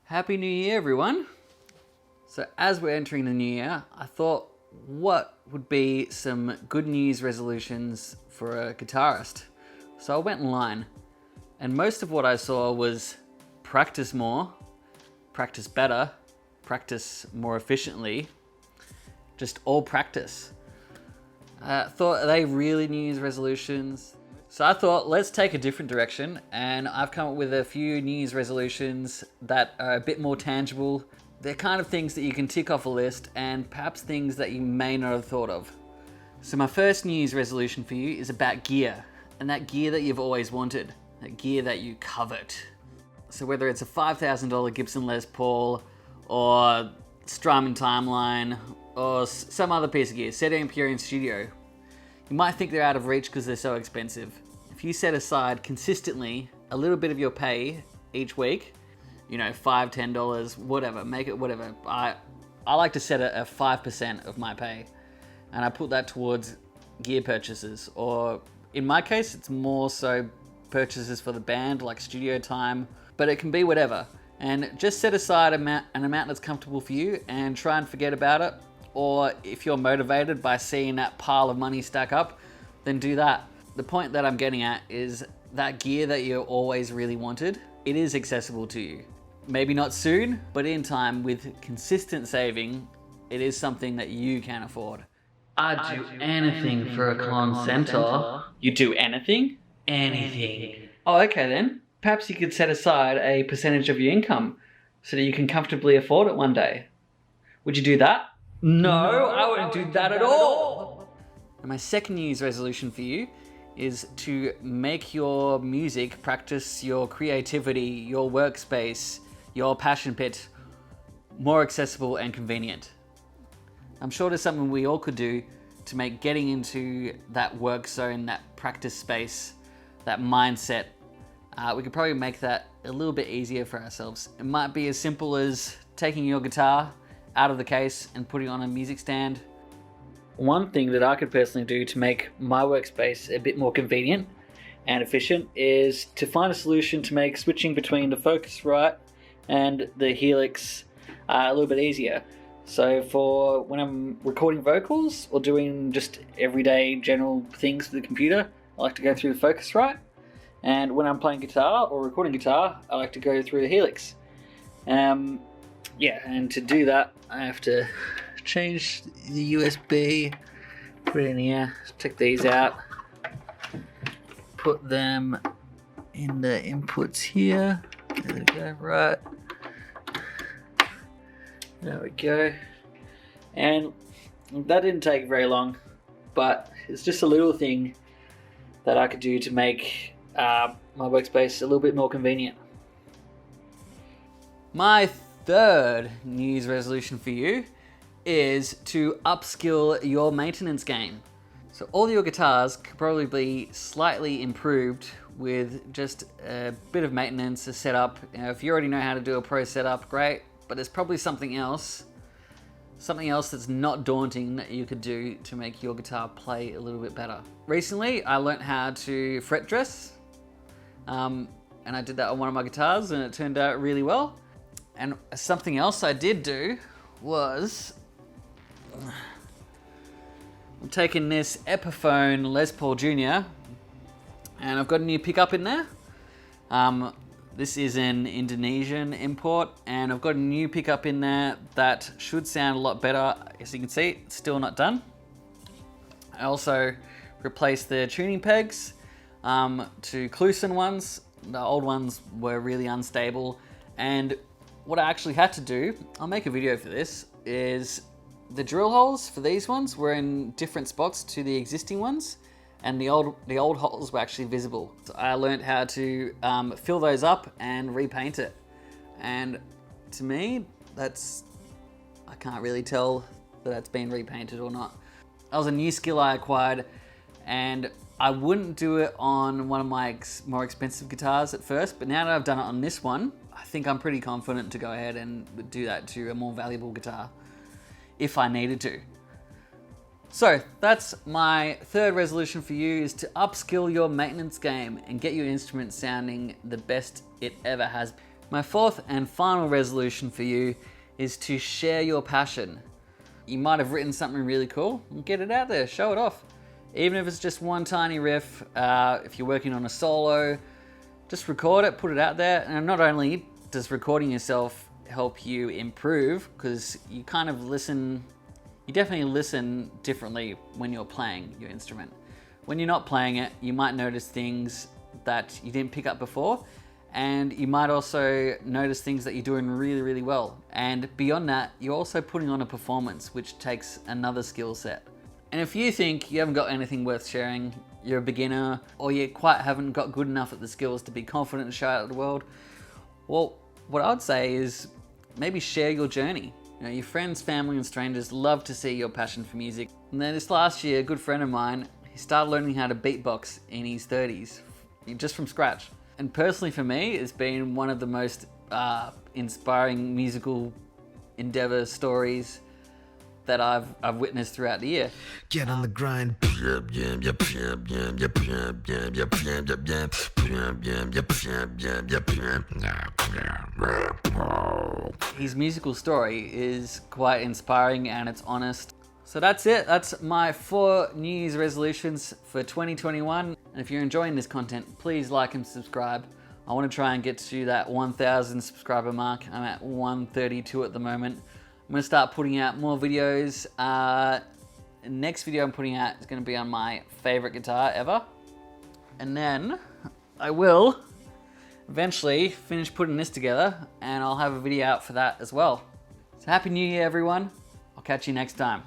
Happy New Year, everyone. So as we're entering the new year, I thought what would be some good New Year's resolutions for a guitarist. So I went online and most of what I saw was practice more, practice better, practice more efficiently, just all practice. Thought, are they really New Year's resolutions? So I thought, let's take a different direction, and I've come up with a few New Year's resolutions that are a bit more tangible. They're kind of things that you can tick off a list, and perhaps things that you may not have thought of. So my first New Year's resolution for you is about gear, and that gear that you've always wanted, that gear that you covet. So whether it's a $5,000 Gibson Les Paul, or Strymon Timeline, or some other piece of gear, Setting Empyrean Studio, you might think they're out of reach because they're so expensive. If you set aside consistently a little bit of your pay each week, $5, $10, whatever, make it whatever. I like to set a 5% of my pay, and I put that towards gear purchases, or in my case, it's more so purchases for the band, like studio time, but it can be whatever. And just set aside an amount that's comfortable for you and try and forget about it. Or if you're motivated by seeing that pile of money stack up, then do that. The point that I'm getting at is that gear that you always really wanted, it is accessible to you. Maybe not soon, but in time, with consistent saving, it is something that you can afford. I'd do anything for a Con Centaur. You do anything? Anything. Oh, okay then. Perhaps you could set aside a percentage of your income so that you can comfortably afford it one day. Would you do that? No, I wouldn't do that at all. And my second New Year's resolution for you is to make your music, practice your creativity, your workspace, your passion pit more accessible and convenient. I'm sure there's something we all could do to make getting into that work zone, that practice space, that mindset. We could probably make that a little bit easier for ourselves. It might be as simple as taking your guitar out of the case and putting on a music stand. One thing that I could personally do to make my workspace a bit more convenient and efficient is to find a solution to make switching between the Focusrite and the Helix a little bit easier. So for when I'm recording vocals or doing just everyday general things with the computer, I like to go through the Focusrite. And when I'm playing guitar or recording guitar, I like to go through the Helix. And to do that, I have to change the USB, put it in here, take these out, put them in the inputs here. There we go, right. There we go. And that didn't take very long, but it's just a little thing that I could do to make my workspace a little bit more convenient. My third New Year's resolution for you is to upskill your maintenance game. So all your guitars could probably be slightly improved with just a bit of maintenance, a setup. If you already know how to do a pro setup, great, but there's probably something else that's not daunting that you could do to make your guitar play a little bit better. Recently, I learned how to fret dress, and I did that on one of my guitars and it turned out really well. And something else I did do was I'm taking this Epiphone Les Paul Jr. and I've got a new pickup in there. This is an Indonesian import, and I've got a new pickup in there that should sound a lot better. As you can see, it's still not done. I also replaced the tuning pegs to Kluson ones. The old ones were really unstable, and what I actually had to do, I'll make a video for this, is the drill holes for these ones were in different spots to the existing ones, and the old holes were actually visible. So I learned how to fill those up and repaint it. And to me, I can't really tell that that's been repainted or not. That was a new skill I acquired, and I wouldn't do it on one of my more expensive guitars at first, but now that I've done it on this one, I think I'm pretty confident to go ahead and do that to a more valuable guitar if I needed to. So that's my third resolution for you, is to upskill your maintenance game and get your instrument sounding the best it ever has. My fourth and final resolution for you is to share your passion. You might have written something really cool, get it out there, show it off. Even if it's just one tiny riff, if you're working on a solo, just record it, put it out there. And not only does recording yourself help you improve, because you kind of listen, you definitely listen differently when you're playing your instrument. When you're not playing it, you might notice things that you didn't pick up before, and you might also notice things that you're doing really, really well. And beyond that, you're also putting on a performance, which takes another skill set. And if you think you haven't got anything worth sharing, you're a beginner, or you quite haven't got good enough at the skills to be confident and show it to the world, well, what I'd say is maybe share your journey. You know, your friends, family, and strangers love to see your passion for music. And then this last year, a good friend of mine, he started learning how to beatbox in his 30s, just from scratch. And personally for me, it's been one of the most inspiring musical endeavor stories that I've witnessed throughout the year. Get on the grind. His musical story is quite inspiring and it's honest. So that's it. That's my 4 New Year's resolutions for 2021. And if you're enjoying this content, please like and subscribe. I want to try and get to that 1,000 subscriber mark. I'm at 132 at the moment. I'm going to start putting out more videos. Next video I'm putting out is going to be on my favorite guitar ever. And then I will eventually finish putting this together and I'll have a video out for that as well. So Happy New Year, everyone. I'll catch you next time.